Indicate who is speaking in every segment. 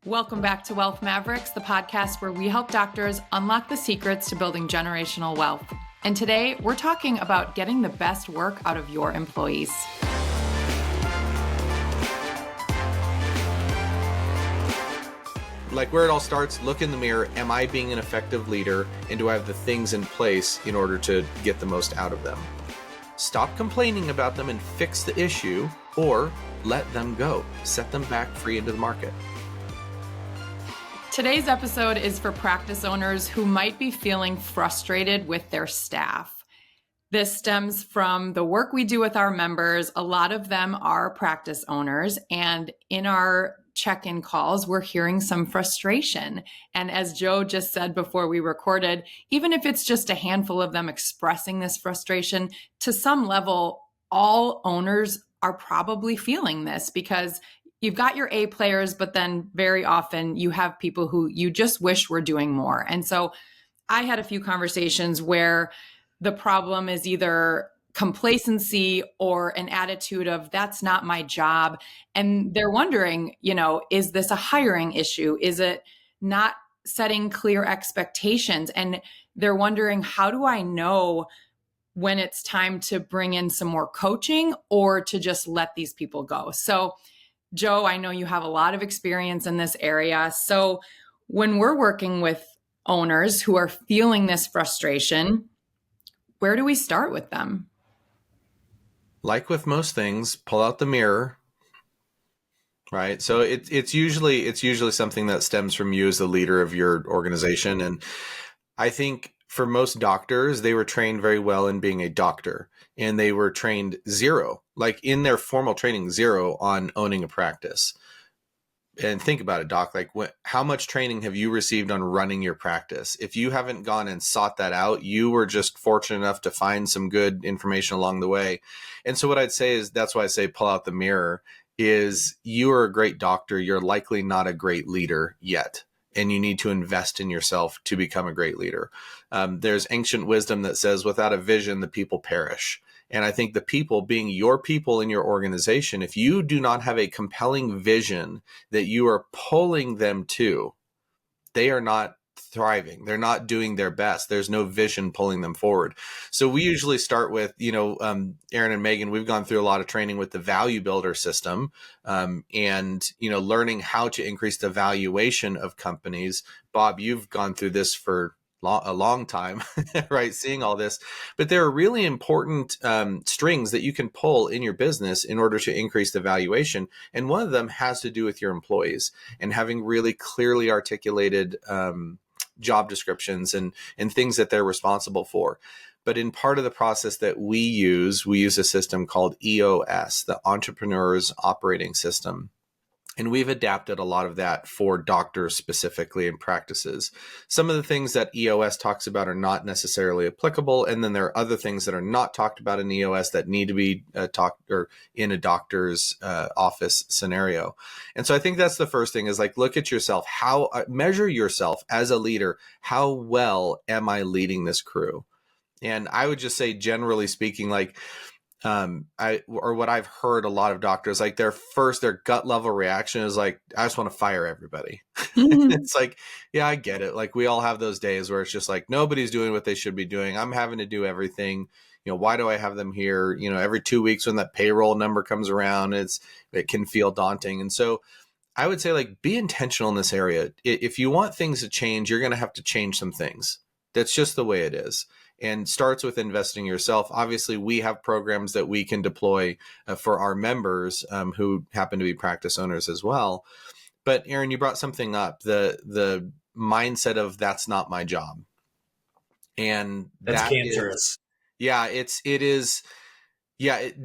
Speaker 1: Welcome back to Wealth Mavericks, the podcast where we help doctors unlock the secrets to building generational wealth. And today we're talking about getting the best work out of your employees.
Speaker 2: Like where it all starts, look in the mirror. Am I being an effective leader? And do I have the things in place in order to get the most out of them? Stop complaining about them and fix the issue, or let them go. Set them back free into the market.
Speaker 1: Today's episode is for practice owners who might be feeling frustrated with their staff. This stems from the work we do with our members. A lot of them are practice owners, and in our check-in calls, we're hearing some frustration. And as Joe just said before we recorded, even if it's just a handful of them expressing this frustration, to some level, all owners are probably feeling this because you've got your A players, but then very often you have people who you just wish were doing more. And so I had a few conversations where the problem is either complacency or an attitude of that's not my job. And they're wondering, is this a hiring issue? Is it not setting clear expectations? And they're wondering, how do I know when it's time to bring in some more coaching or to just let these people go? So Joe, I know you have a lot of experience in this area. So when we're working with owners who are feeling this frustration, where do we start with them?
Speaker 2: Like with most things, pull out the mirror, right? So it's usually something that stems from you as the leader of your organization. And I think for most doctors, they were trained very well in being a doctor, and they were trained zero, like in their formal training, zero on owning a practice. And think about it, doc, like how much training have you received on running your practice? If you haven't gone and sought that out, you were just fortunate enough to find some good information along the way. And so what I'd say is, that's why I say pull out the mirror, is you are a great doctor. You're likely not a great leader yet. And you need to invest in yourself to become a great leader. There's ancient wisdom that says, without a vision, the people perish. And I think the people, being your people in your organization, if you do not have a compelling vision that you are pulling them to, they are not thriving. They're not doing their best. There's no vision pulling them forward. So we usually start with, Aaron and Megan, we've gone through a lot of training with the value builder system, and learning how to increase the valuation of companies. Bob, you've gone through this for a long time, right? Seeing all this, but there are really important strings that you can pull in your business in order to increase the valuation. And one of them has to do with your employees and having really clearly articulated job descriptions and things that they're responsible for. But in part of the process that we use a system called EOS, the Entrepreneur's Operating System. And we've adapted a lot of that for doctors specifically in practices. Some of the things that EOS talks about are not necessarily applicable. And then there are other things that are not talked about in EOS that need to be talked or in a doctor's office scenario. And so I think that's the first thing, is like, look at yourself, measure yourself as a leader. How well am I leading this crew? And I would just say, generally speaking, like, what I've heard a lot of doctors, like their gut level reaction is like, I just want to fire everybody. It's like, yeah, I get it. Like we all have those days where it's just like, nobody's doing what they should be doing. I'm having to do everything. Why do I have them here? Every 2 weeks when that payroll number comes around, it can feel daunting. And so I would say, like, be intentional in this area. If you want things to change, you're going to have to change some things. That's just the way it is. And starts with investing in yourself. Obviously, we have programs that we can deploy for our members who happen to be practice owners as well. But Aaron, you brought something up, the mindset of that's not my job. And
Speaker 3: that's cancerous.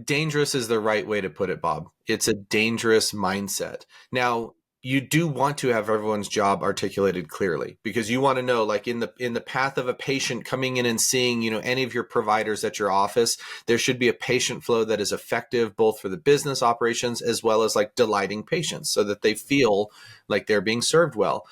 Speaker 2: Dangerous is the right way to put it, Bob. It's a dangerous mindset. Now, you do want to have everyone's job articulated clearly, because you want to know, like in the path of a patient coming in and seeing, any of your providers at your office, there should be a patient flow that is effective both for the business operations as well as like delighting patients so that they feel like they're being served well.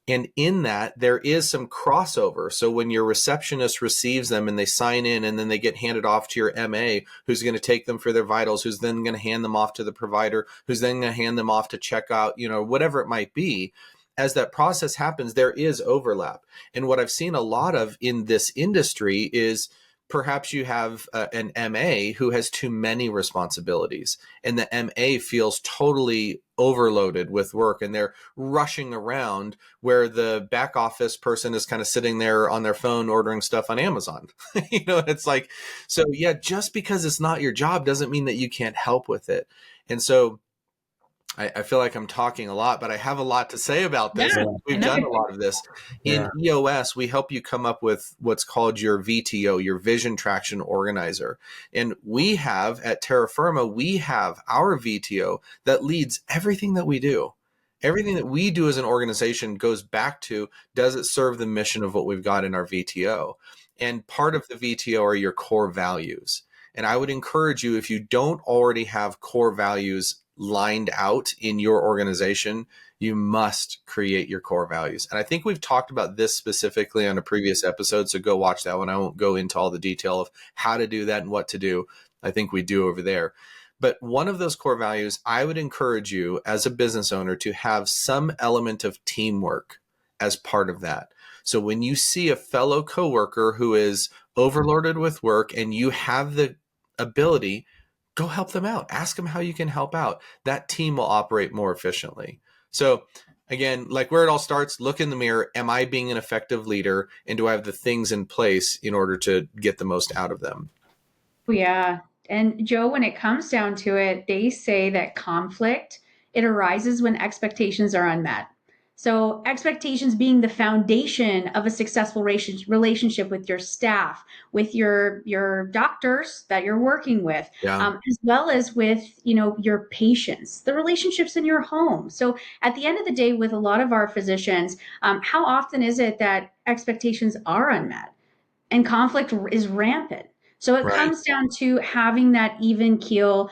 Speaker 2: And in that, there is some crossover. So when your receptionist receives them and they sign in and then they get handed off to your MA, who's going to take them for their vitals, who's then going to hand them off to the provider, who's then going to hand them off to check out, whatever it might be. as that process happens, there is overlap. And what I've seen a lot of in this industry is perhaps you have an MA who has too many responsibilities, and the MA feels totally overloaded with work, and they're rushing around, where the back office person is kind of sitting there on their phone ordering stuff on Amazon. It's like, so yeah, just because it's not your job doesn't mean that you can't help with it. And so I feel like I'm talking a lot, but I have a lot to say about this.
Speaker 1: Yeah,
Speaker 2: We've done a lot of this. In EOS, we help you come up with what's called your VTO, your Vision Traction Organizer. And we have at Terra Firma, we have our VTO that leads everything that we do. Everything that we do as an organization goes back to, does it serve the mission of what we've got in our VTO? And part of the VTO are your core values. And I would encourage you, if you don't already have core values lined out in your organization, you must create your core values. And I think we've talked about this specifically on a previous episode, so go watch that one. I won't go into all the detail of how to do that and what to do. I think we do over there. But one of those core values, I would encourage you as a business owner to have some element of teamwork as part of that. So when you see a fellow coworker who is overloaded with work and you have the ability, go help them out. Ask them how you can help out. That team will operate more efficiently. So again, like where it all starts, look in the mirror. Am I being an effective leader? And do I have the things in place in order to get the most out of them?
Speaker 3: Yeah. And Joe, when it comes down to it, they say that conflict, it arises when expectations are unmet. So expectations being the foundation of a successful relationship with your staff, with your doctors that you're working with,
Speaker 2: Yeah.
Speaker 3: as well as with your patients, the relationships in your home. So at the end of the day, with a lot of our physicians, how often is it that expectations are unmet? And conflict is rampant. So it
Speaker 2: Right.
Speaker 3: comes down to having that even keel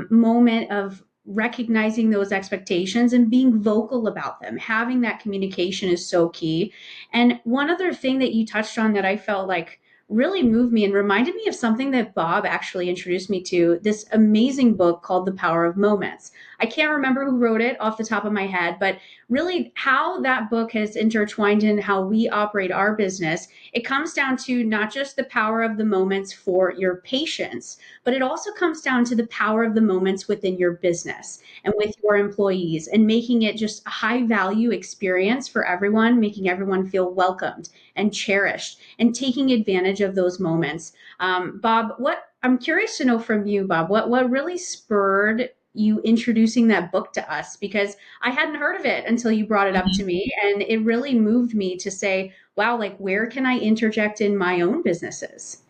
Speaker 3: moment of recognizing those expectations and being vocal about them. Having that communication is so key. And one other thing that you touched on that I felt like really moved me and reminded me of something that Bob actually introduced me to, this amazing book called The Power of Moments. I can't remember who wrote it off the top of my head, but really how that book has intertwined in how we operate our business. It comes down to not just the power of the moments for your patients, but it also comes down to the power of the moments within your business and with your employees, and making it just a high value experience for everyone, making everyone feel welcomed and cherished and taking advantage of those moments. Bob, what I'm curious to know from you, Bob, what really spurred you introducing that book to us? Because I hadn't heard of it until you brought it up to me, and it really moved me to say, wow, like where can I interject in my own businesses?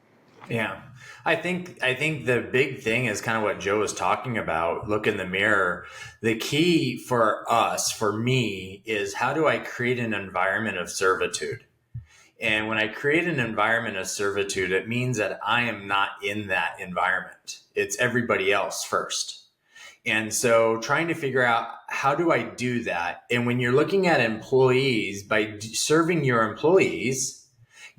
Speaker 4: Yeah. I think the big thing is kind of what Joe was talking about. Look in the mirror. The key for us, for me, is how do I create an environment of servitude? And when I create an environment of servitude, it means that I am not in that environment. It's everybody else first. And so trying to figure out how do I do that? And when you're looking at employees, by serving your employees,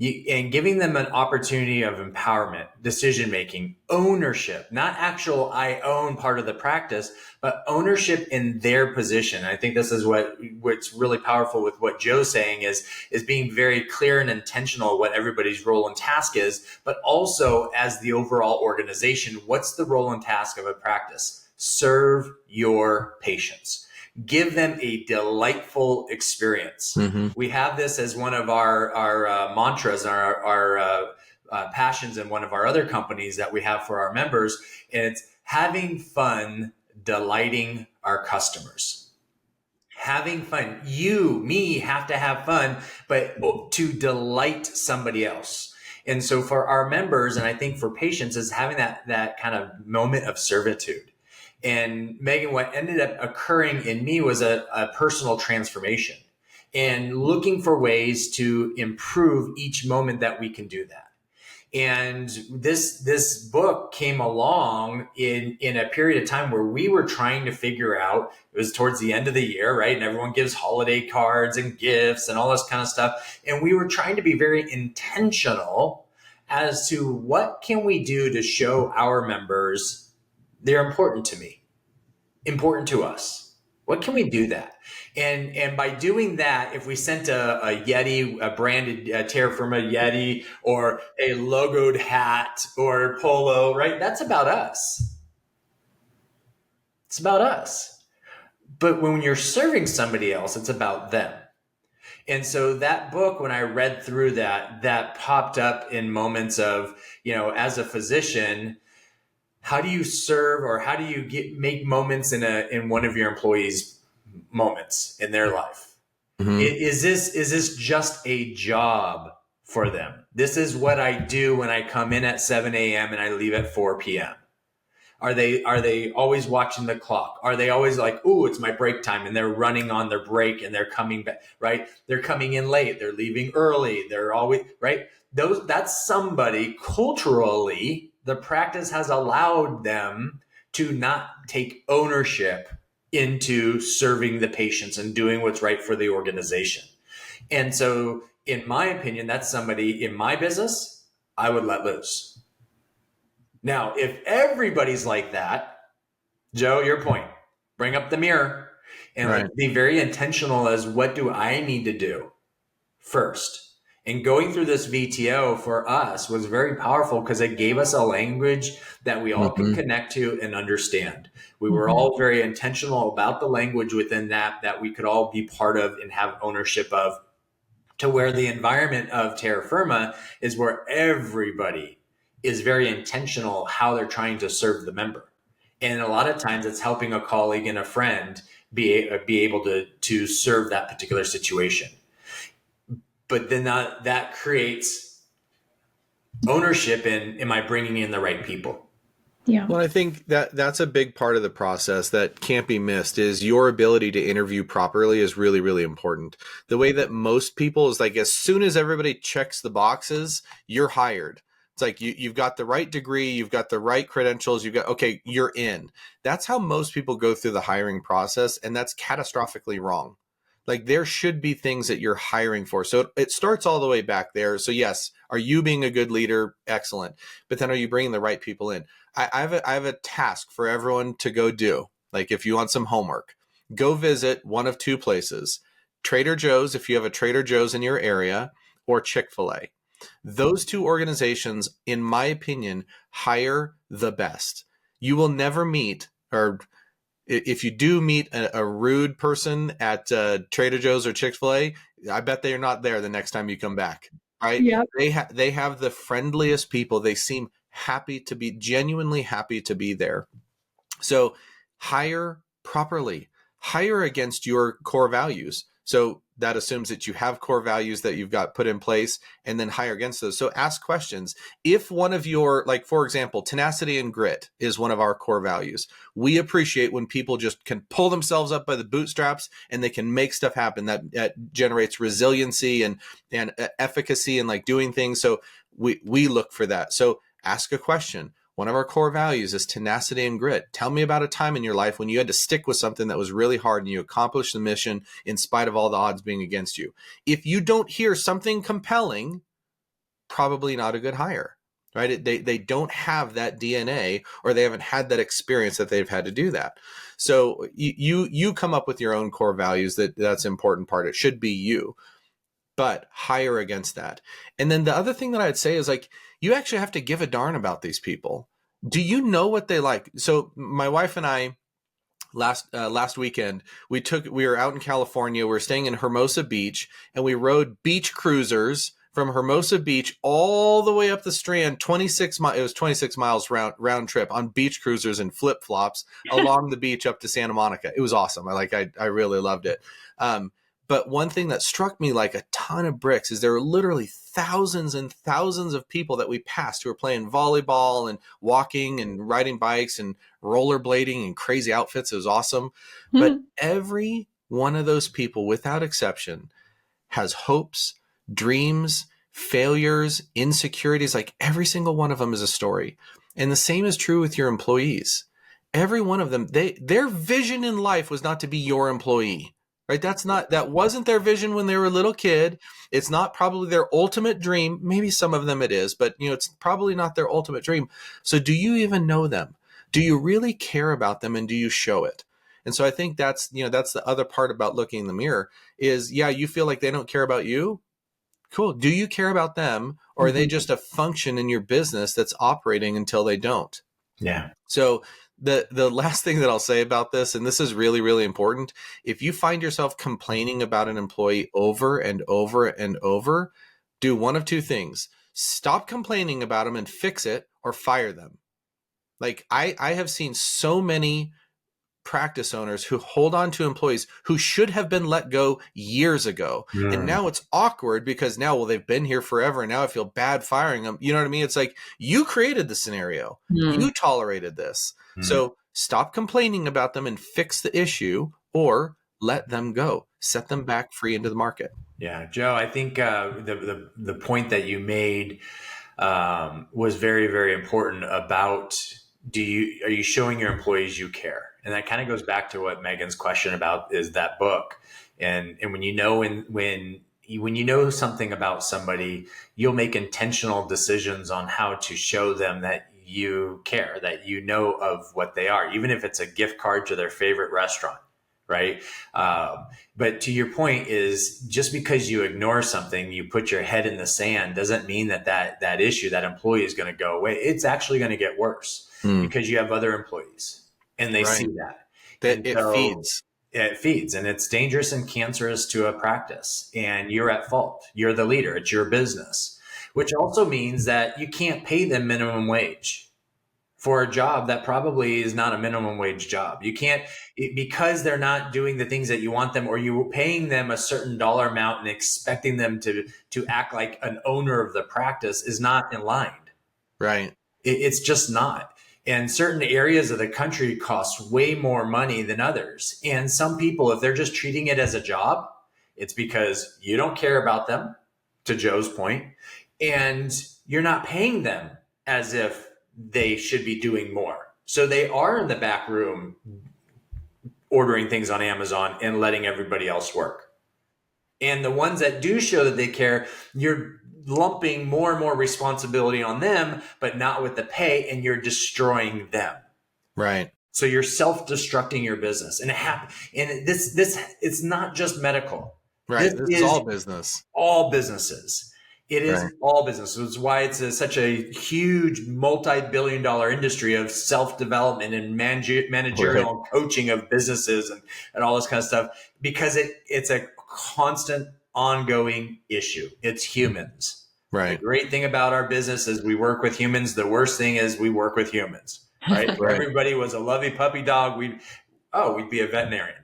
Speaker 4: and giving them an opportunity of empowerment, decision making, ownership, not actual I own part of the practice, but ownership in their position. I think this is what's really powerful with what Joe's saying is being very clear and intentional what everybody's role and task is, but also as the overall organization, what's the role and task of a practice? Serve your patients. Give them a delightful experience.
Speaker 2: Mm-hmm.
Speaker 4: We have this as one of our mantras and our passions in one of our other companies that we have for our members. And it's having fun, delighting our customers. Having fun. You, me, have to have fun, but to delight somebody else. And so for our members, and I think for patients, is having that kind of moment of servitude. And Megan, what ended up occurring in me was a personal transformation and looking for ways to improve each moment that we can do that. And this book came along in a period of time where we were trying to figure out, it was towards the end of the year, right? And everyone gives holiday cards and gifts and all this kind of stuff. And we were trying to be very intentional as to what can we do to show our members they're important to me, important to us. What can we do that? And by doing that, if we sent a Yeti, a branded terra firma Yeti, or a logoed hat or polo, right? That's about us. It's about us. But when you're serving somebody else, it's about them. And so that book, when I read through that popped up in moments of, as a physician, how do you serve, or how do you make moments in one of your employees' moments in their life?
Speaker 2: Mm-hmm.
Speaker 4: Is this just a job for them? This is what I do when I come in at 7 a.m. and I leave at 4 p.m. Are they always watching the clock? Are they always like, ooh, it's my break time, and they're running on their break and they're coming back, right? They're coming in late, they're leaving early, they're always, right? That's somebody culturally, the practice has allowed them to not take ownership into serving the patients and doing what's right for the organization. And so, in my opinion, that's somebody in my business I would let loose. Now, if everybody's like that, Joe, your point, bring up the mirror and
Speaker 2: Right.
Speaker 4: let's be very intentional as what do I need to do first. And going through this VTO for us was very powerful because it gave us a language that we all could connect to and understand. We were all very intentional about the language within that we could all be part of and have ownership of, to where the environment of terra firma is where everybody is very intentional how they're trying to serve the member. And a lot of times it's helping a colleague and a friend be able to serve that particular situation. But then that creates ownership in, am I bringing in the right people?
Speaker 3: Yeah.
Speaker 2: Well, I think that's a big part of the process that can't be missed is your ability to interview properly is really, really important. The way that most people is like, as soon as everybody checks the boxes, you're hired. It's like you've got the right degree, you've got the right credentials, okay, you're in. That's how most people go through the hiring process, and that's catastrophically wrong. Like there should be things that you're hiring for. So it starts all the way back there. So yes, are you being a good leader? Excellent. But then are you bringing the right people in? I have a task for everyone to go do. Like if you want some homework, go visit one of two places, Trader Joe's, if you have a Trader Joe's in your area, or Chick-fil-A. Those two organizations, in my opinion, hire the best. You will never meet, or if you do meet a rude person at Trader Joe's or Chick-fil-A, I bet they're not there the next time you come back, right?
Speaker 3: Yep.
Speaker 2: They have the friendliest people. They seem genuinely happy to be there. So hire properly, hire against your core values. So that assumes that you have core values that you've got put in place, and then hire against those. So ask questions. If one of your, like, for example, tenacity and grit is one of our core values. We appreciate when people just can pull themselves up by the bootstraps and they can make stuff happen. That generates resiliency and efficacy and like doing things. So we look for that. So ask a question. One of our core values is tenacity and grit. Tell me about a time in your life when you had to stick with something that was really hard and you accomplished the mission in spite of all the odds being against you. If you don't hear something compelling, probably not a good hire, right? They don't have that DNA, or they haven't had that experience that they've had to do that. So you come up with your own core values. That's an important part. It should be you, but hire against that. And then the other thing that I'd say is like, you actually have to give a darn about these people. Do you know what they like? So my wife and I, last weekend, we were out in California. We were staying in Hermosa Beach, and we rode beach cruisers from Hermosa Beach all the way up the Strand, it was 26 miles round trip on beach cruisers and flip flops along the beach up to Santa Monica. It was awesome. I really loved it. But one thing that struck me like a ton of bricks is there were literally thousands and thousands of people that we passed who were playing volleyball and walking and riding bikes and rollerblading and crazy outfits. It was awesome. But every one of those people, without exception, has hopes, dreams, failures, insecurities. Like every single one of them is a story. And the same is true with your employees. Every one of them, their vision in life was not to be your employee. Right? That wasn't their vision when they were a little kid. It's not probably their ultimate dream. Maybe some of them it is, but it's probably not their ultimate dream. So do you even know them? Do you really care about them, and do you show it? And so I think that's the other part about looking in the mirror is, yeah, you feel like they don't care about you. Cool. Do you care about them, or are they just a function in your business that's operating until they don't?
Speaker 4: Yeah.
Speaker 2: So the last thing that I'll say about this, and this is really, really important, if you find yourself complaining about an employee over and over and over, do one of two things. Stop complaining about them and fix it, or fire them. Like I have seen so many practice owners who hold on to employees who should have been let go years ago. And now it's awkward because now, well, they've been here forever and now I feel bad firing them. You know what I mean? It's like, you created the scenario. You tolerated this. So stop complaining about them and fix the issue, or let them go, set them back free into the market.
Speaker 4: Yeah, Joe, I think the point that you made was very, very important about, are you showing your employees you care? And that kind of goes back to what Megan's question about is that book. And when you know, when you know something about somebody, you'll make intentional decisions on how to show them that you care, that you know of what they are, even if it's a gift card to their favorite restaurant. Right. But to your point is, just because you ignore something, you put your head in the sand, doesn't mean that issue, that employee is going to go away. It's actually going to get worse because you have other employees and they see that. It feeds, and it's dangerous and cancerous to a practice, and you're at fault. You're the leader. It's your business, which also means that you can't pay them minimum wage for a job that probably is not a minimum wage job. You can't, because they're not doing the things that you want them, or you're paying them a certain dollar amount and expecting them to act like an owner of the practice is not aligned.
Speaker 2: Right.
Speaker 4: It's just not. And certain areas of the country cost way more money than others. And some people, if they're just treating it as a job, it's because you don't care about them, to Joe's point, and you're not paying them as if they should be doing more. So they are in the back room ordering things on Amazon and letting everybody else work. And the ones that do show that they care, you're lumping more and more responsibility on them, but not with the pay, and you're destroying them.
Speaker 2: Right.
Speaker 4: So you're self-destructing your business. And this it's not just medical.
Speaker 2: Right. This is all business.
Speaker 4: All businesses. It is all business. It's why it's such a huge multi-billion-dollar industry of self-development and managerial coaching of businesses and all this kind of stuff, because it's a constant ongoing issue. It's humans.
Speaker 2: Right.
Speaker 4: The great thing about our business is we work with humans. The worst thing is we work with humans. Right? If everybody was a lovey puppy dog, we'd be a veterinarian.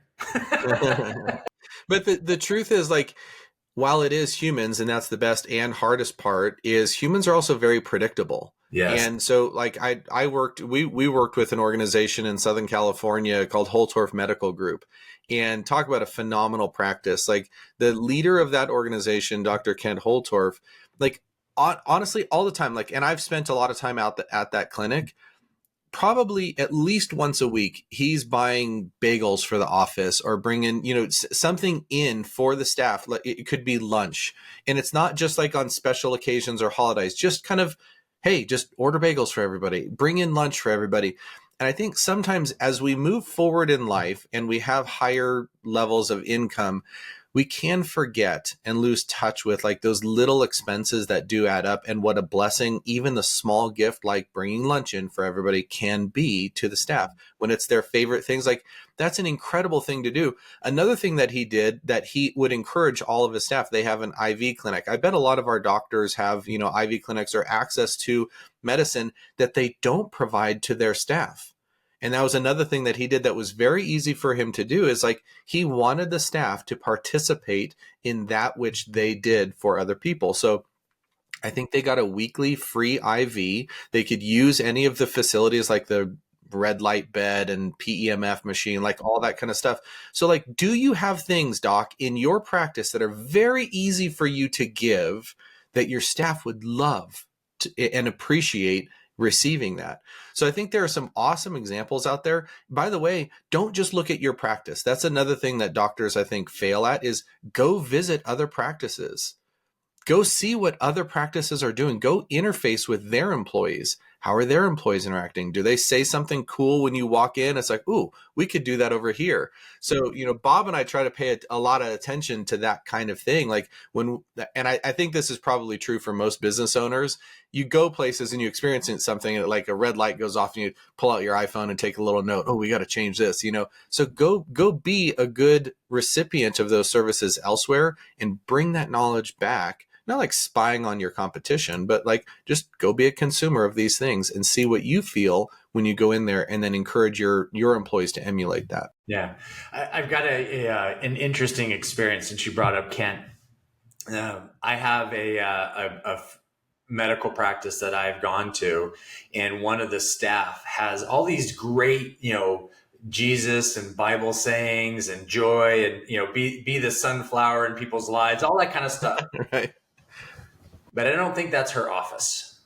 Speaker 2: But the truth is, like, while it is humans, and that's the best and hardest part, is humans are also very predictable.
Speaker 4: Yes.
Speaker 2: And so, like, we worked with an organization in Southern California called Holtorf Medical Group, and talk about a phenomenal practice. Like, the leader of that organization, Dr. Kent Holtorf, like, honestly, all the time, like, and I've spent a lot of time at that clinic. Probably at least once a week, he's buying bagels for the office, or bringing, something in for the staff. It could be lunch. And it's not just like on special occasions or holidays, just kind of, hey, just order bagels for everybody, bring in lunch for everybody. And I think sometimes as we move forward in life and we have higher levels of income, we can forget and lose touch with, like, those little expenses that do add up, and what a blessing even the small gift like bringing lunch in for everybody can be to the staff when it's their favorite things. Like, that's an incredible thing to do. Another thing that he did, that he would encourage all of his staff, they have an IV clinic. I bet a lot of our doctors have, IV clinics or access to medicine that they don't provide to their staff. And that was another thing that he did that was very easy for him to do, is, like, he wanted the staff to participate in that which they did for other people. So I think they got a weekly free IV. They could use any of the facilities, like the red light bed and PEMF machine, like all that kind of stuff. So, like, do you have things, Doc, in your practice that are very easy for you to give that your staff would love and appreciate receiving that? So I think there are some awesome examples out there. By the way, don't just look at your practice. That's another thing that doctors, I think, fail at, is go visit other practices. Go see what other practices are doing. Go interface with their employees. How are their employees interacting? Do they say something cool when you walk in? It's like, ooh, we could do that over here. So, Bob and I try to pay a lot of attention to that kind of thing. Like and I think this is probably true for most business owners. You go places and you experience something, and like a red light goes off and you pull out your iPhone and take a little note. Oh, we got to change this, So go be a good recipient of those services elsewhere and bring that knowledge back. Not like spying on your competition, but like just go be a consumer of these things and see what you feel when you go in there, and then encourage your employees to emulate that.
Speaker 4: Yeah. I've got an interesting experience since you brought up Kent. I have a medical practice that I've gone to, and one of the staff has all these great, Jesus and Bible sayings and joy and, be the sunflower in people's lives, all that kind of stuff.
Speaker 2: Right.
Speaker 4: But I don't think that's her office,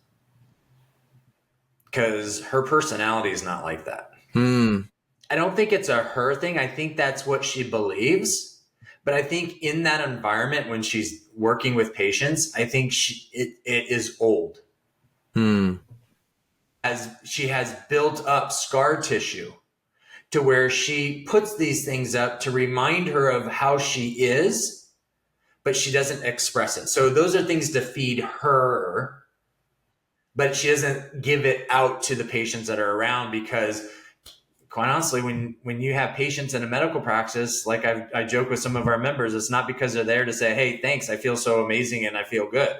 Speaker 4: because her personality is not like that. I don't think it's a her thing. I think that's what she believes. But I think in that environment, when she's working with patients, I think it is old. As she has built up scar tissue to where she puts these things up to remind her of how she is, but she doesn't express it. So those are things to feed her, but she doesn't give it out to the patients that are around, because quite honestly, when you have patients in a medical practice, like I joke with some of our members, it's not because they're there to say, hey, thanks, I feel so amazing and I feel good.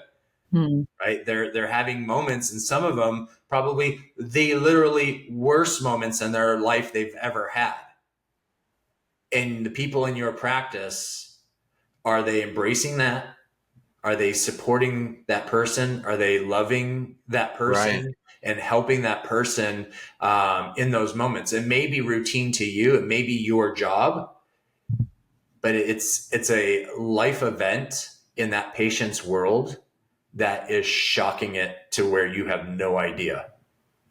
Speaker 4: Right? They're having moments, and some of them probably the literally worst moments in their life they've ever had. And the people in your practice, are they embracing that? Are they supporting that person? Are they loving that person? Right. And helping that person in those moments? It may be routine to you. It may be your job, but it's a life event in that patient's world that is shocking it to where you have no idea.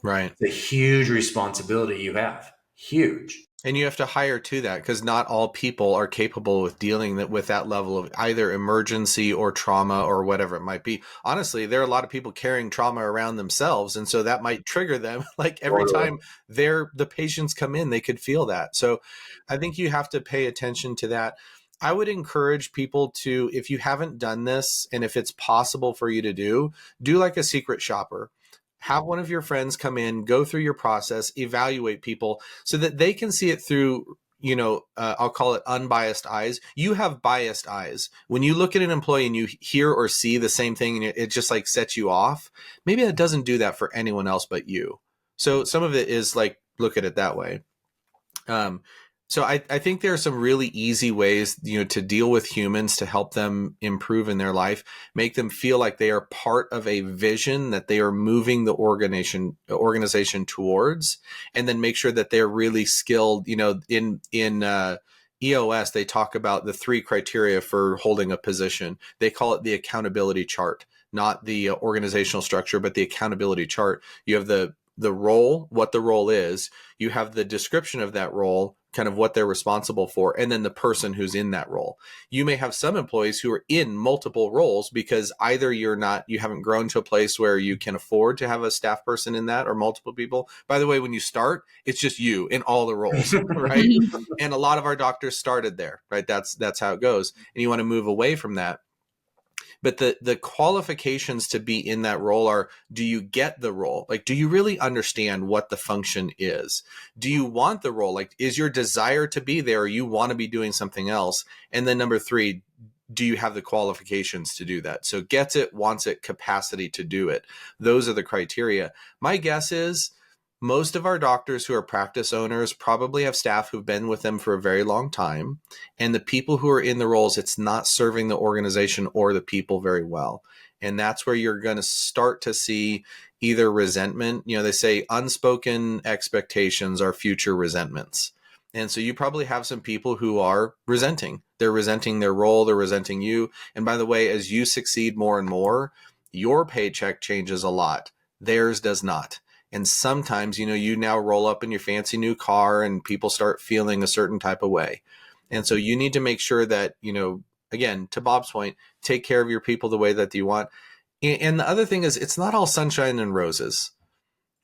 Speaker 2: Right.
Speaker 4: It's a huge responsibility you have. Huge.
Speaker 2: And you have to hire to that, because not all people are capable with dealing with that level of either emergency or trauma or whatever it might be. Honestly, there are a lot of people carrying trauma around themselves. And so that might trigger them. Like every time the patients come in, they could feel that. So I think you have to pay attention to that. I would encourage people to, if you haven't done this, and if it's possible for you to do like a secret shopper. Have one of your friends come in, go through your process, evaluate people so that they can see it through, I'll call it unbiased eyes. You have biased eyes. When you look at an employee and you hear or see the same thing and it just like sets you off, maybe it doesn't do that for anyone else but you. So some of it is like, look at it that way. So I think there are some really easy ways, to deal with humans to help them improve in their life, make them feel like they are part of a vision that they are moving the organization towards, and then make sure that they're really skilled. In EOS, they talk about the 3 criteria for holding a position. They call it the accountability chart, not the organizational structure, but the accountability chart. You have the role, what the role is. You have the description of that role, kind of what they're responsible for, and then the person who's in that role. You may have some employees who are in multiple roles because either you haven't grown to a place where you can afford to have a staff person in that, or multiple people. By the way, when you start, it's just you in all the roles, right? And a lot of our doctors started there, right? That's how it goes. And you want to move away from that. But the qualifications to be in that role are, do you get the role? Like, do you really understand what the function is? Do you want the role? Like, is your desire to be there, or you want to be doing something else? And then number 3, do you have the qualifications to do that? So gets it, wants it, capacity to do it. Those are the criteria. My guess is most of our doctors who are practice owners probably have staff who've been with them for a very long time. And the people who are in the roles, it's not serving the organization or the people very well. And that's where you're going to start to see either resentment. They say unspoken expectations are future resentments. And so you probably have some people who are resenting. They're resenting their role. They're resenting you. And by the way, as you succeed more and more, your paycheck changes a lot. Theirs does not. And sometimes, you now roll up in your fancy new car and people start feeling a certain type of way. And so you need to make sure that, again, to Bob's point, take care of your people the way that you want. And the other thing is, it's not all sunshine and roses,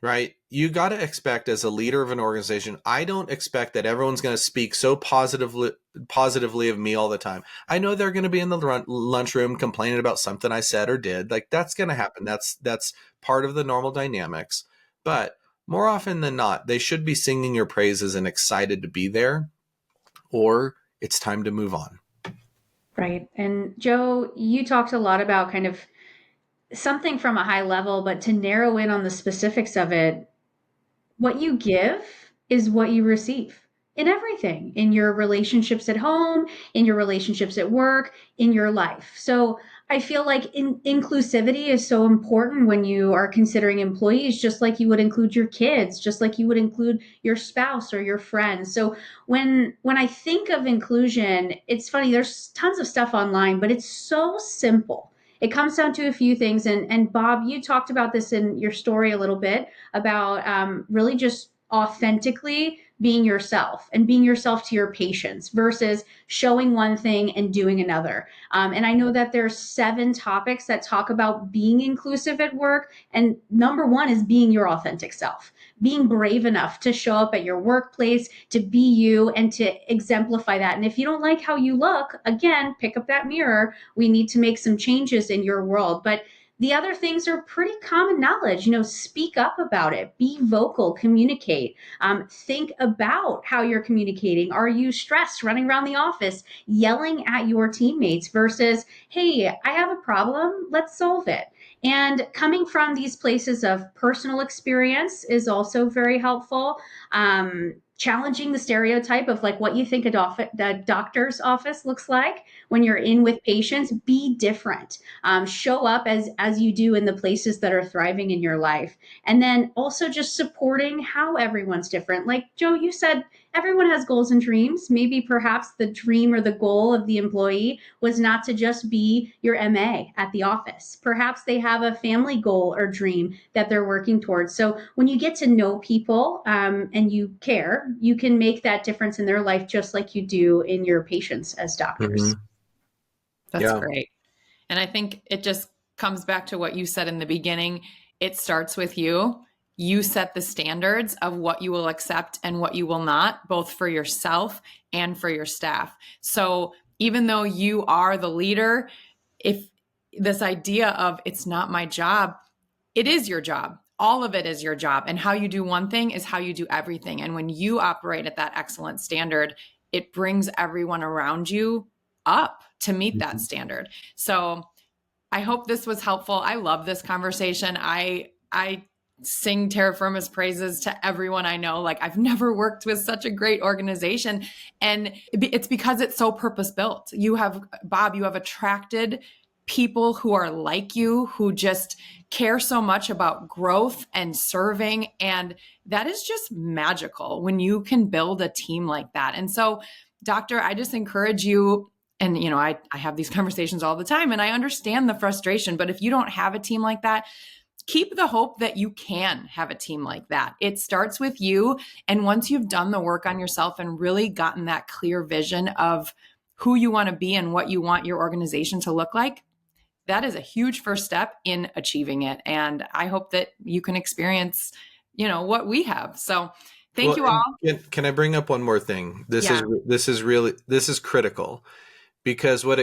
Speaker 2: right? You got to expect, as a leader of an organization, I don't expect that everyone's going to speak so positively of me all the time. I know they're going to be in the lunchroom complaining about something I said or did. Like, that's going to happen. That's part of the normal dynamics. But more often than not, they should be singing your praises and excited to be there, or it's time to move on.
Speaker 3: Right. And Joe, you talked a lot about kind of something from a high level, but to narrow in on the specifics of it, what you give is what you receive in everything, in your relationships at home, in your relationships at work, in your life. So I feel like inclusivity is so important when you are considering employees, just like you would include your kids, just like you would include your spouse or your friends. So when I think of inclusion, it's funny, there's tons of stuff online, but it's so simple. It comes down to a few things. And Bob, you talked about this in your story a little bit about really just authentically being yourself and being yourself to your patients versus showing one thing and doing another. And I know that there's 7 topics that talk about being inclusive at work. And number 1 is being your authentic self, being brave enough to show up at your workplace, to be you and to exemplify that. And if you don't like how you look, again, pick up that mirror. We need to make some changes in your world. But the other things are pretty common knowledge. Speak up about it, be vocal, communicate, think about how you're communicating. Are you stressed running around the office, yelling at your teammates versus, hey, I have a problem, let's solve it. And coming from these places of personal experience is also very helpful. Challenging the stereotype of like what you think a doctor's office looks like when you're in with patients. Be different. Show up as you do in the places that are thriving in your life. And then also just supporting how everyone's different. Like Joe, you said, everyone has goals and dreams. Maybe perhaps the dream or the goal of the employee was not to just be your MA at the office. Perhaps they have a family goal or dream that they're working towards. So when you get to know people and you care, you can make that difference in their life just like you do in your patients as doctors.
Speaker 2: Mm-hmm.
Speaker 1: That's great. And I think it just comes back to what you said in the beginning. It starts with you. You set the standards of what you will accept and what you will not, both for yourself and for your staff. So even though you are the leader, if this idea of it's not my job, it is your job. All of it is your job. And how you do one thing is how you do everything. And when you operate at that excellent standard, it brings everyone around you up to meet that standard. So I hope this was helpful. I love this conversation. I sing Terra Firma's praises to everyone I know. Like, I've never worked with such a great organization. And it's because it's so purpose-built. Bob, you have attracted people who are like you, who just care so much about growth and serving. And that is just magical when you can build a team like that. And so, Doctor, I just encourage you. And, I have these conversations all the time and I understand the frustration, but if you don't have a team like that, keep the hope that you can have a team like that. It starts with you. And once you've done the work on yourself and really gotten that clear vision of who you want to be and what you want your organization to look like, that is a huge first step in achieving it. And I hope that you can experience, what we have. So thank you all.
Speaker 2: Can I bring up one more thing? This is critical. Because what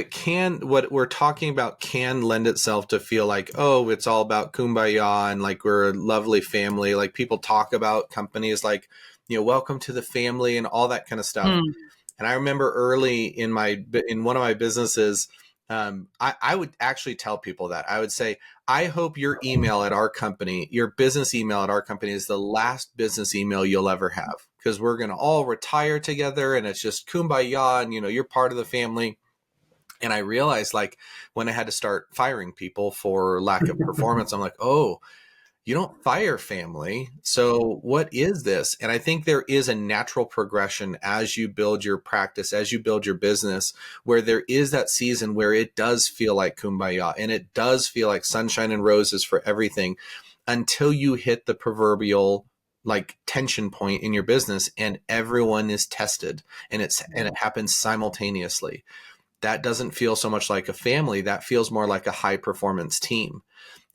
Speaker 2: we're talking about can lend itself to feel like, oh, it's all about kumbaya and like we're a lovely family. Like people talk about companies like, welcome to the family and all that kind of stuff. And I remember early in one of my businesses, I would actually tell people that. I would say, I hope your email at our company, your business email at our company is the last business email you'll ever have, because we're going to all retire together and it's just kumbaya and, you're part of the family. And I realized, like, when I had to start firing people for lack of performance, I'm like, oh, you don't fire family. So what is this? And I think there is a natural progression as you build your practice, as you build your business, where there is that season where it does feel like kumbaya and it does feel like sunshine and roses for everything, until you hit the proverbial like tension point in your business and everyone is tested and it happens simultaneously. That doesn't feel so much like a family. That feels more like a high performance team.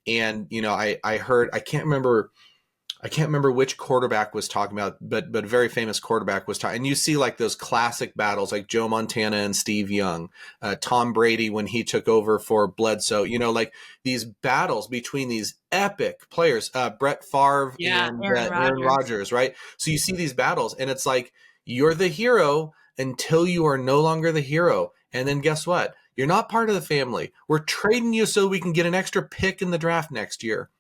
Speaker 2: And, I heard, I can't remember I can't remember which quarterback was talking about, but a very famous quarterback was talking. And you see like those classic battles, like Joe Montana and Steve Young, Tom Brady when he took over for Bledsoe. Like these battles between these epic players, Brett Favre and Aaron Rodgers, right? So you see these battles, and it's like you're the hero until you are no longer the hero, and then guess what? You're not part of the family. We're trading you so we can get an extra pick in the draft next year.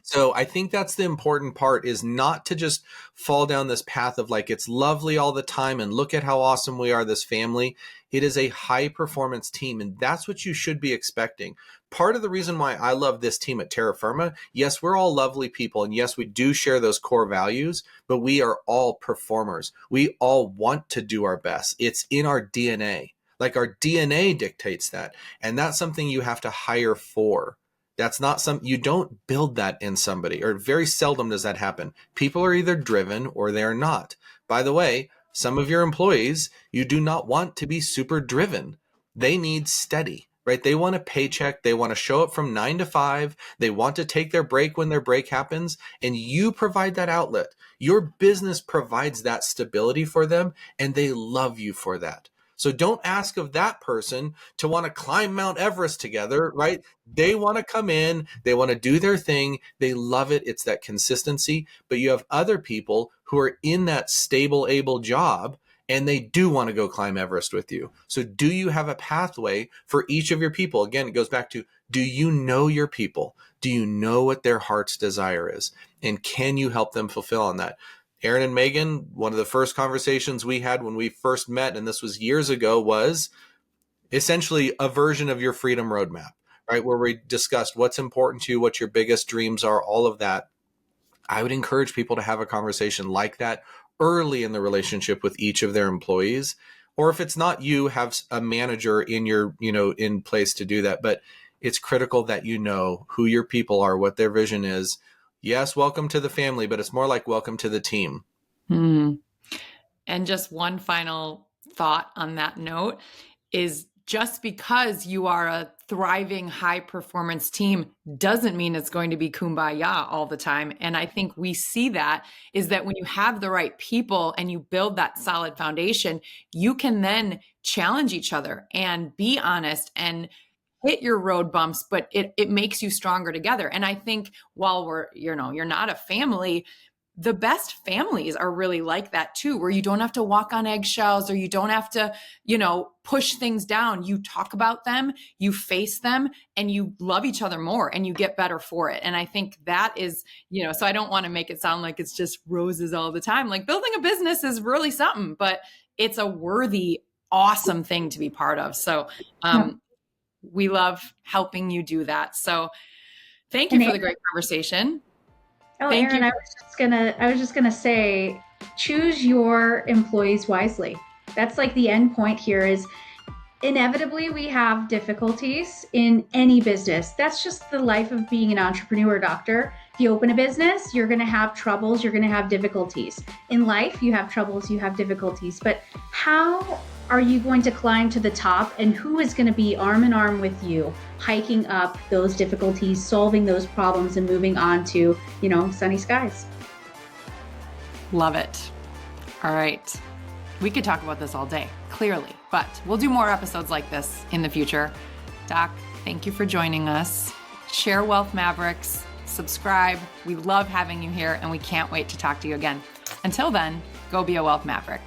Speaker 2: So I think that's the important part, is not to just fall down this path of like, it's lovely all the time and look at how awesome we are, this family. It is a high performance team, and that's what you should be expecting. Part of the reason why I love this team at Terra Firma, yes, we're all lovely people, and yes, we do share those core values, but we are all performers. We all want to do our best. It's in our DNA. Like our DNA dictates that, and that's something you have to hire for. That's not you don't build that in somebody, or very seldom does that happen. People are either driven or they're not. By the way, some of your employees, you do not want to be super driven. They need steady, right? They want a paycheck. They want to show up from 9 to 5. They want to take their break when their break happens, and you provide that outlet. Your business provides that stability for them, and they love you for that. So don't ask of that person to want to climb Mount Everest together, right? They want to come in, they want to do their thing, they love it. It's that consistency. But you have other people who are in that stable, able job, and they do want to go climb Everest with you. So do you have a pathway for each of your people? Again, it goes back to, do you know your people? Do you know what their heart's desire is? And can you help them fulfill on that? Aaron and Megan, one of the first conversations we had when we first met, and this was years ago, was essentially a version of your freedom roadmap, right? Where we discussed what's important to you, what your biggest dreams are, all of that. I would encourage people to have a conversation like that early in the relationship with each of their employees. Or if it's not you, have a manager in your, in place to do that. But it's critical that you know who your people are, what their vision is. Yes, welcome to the family, but it's more like welcome to the team.
Speaker 1: And just one final thought on that note is, just because you are a thriving, high performance team doesn't mean it's going to be kumbaya all the time. And I think we see that is that when you have the right people and you build that solid foundation, you can then challenge each other and be honest and hit your road bumps, but it makes you stronger together. And I think while you're not a family, the best families are really like that too, where you don't have to walk on eggshells, or you don't have to, push things down. You talk about them, you face them, and you love each other more, and you get better for it. And I think that is, so I don't want to make it sound like it's just roses all the time. Like, building a business is really something, but it's a worthy, awesome thing to be part of. So, we love helping you do that. So thank you for the great conversation.
Speaker 3: Oh, Aaron, I was just gonna say, choose your employees wisely. That's like the end point here. Is inevitably we have difficulties in any business. That's just the life of being an entrepreneur, doctor. If you open a business, you're going to have troubles, you're going to have difficulties. In life, you have troubles, you have difficulties. But how are you going to climb to the top, and who is going to be arm in arm with you, hiking up those difficulties, solving those problems, and moving on to, sunny skies?
Speaker 1: Love it. All right. We could talk about this all day, clearly, but we'll do more episodes like this in the future. Doc, thank you for joining us. Share Wealth Mavericks, subscribe. We love having you here, and we can't wait to talk to you again. Until then, go be a Wealth Maverick.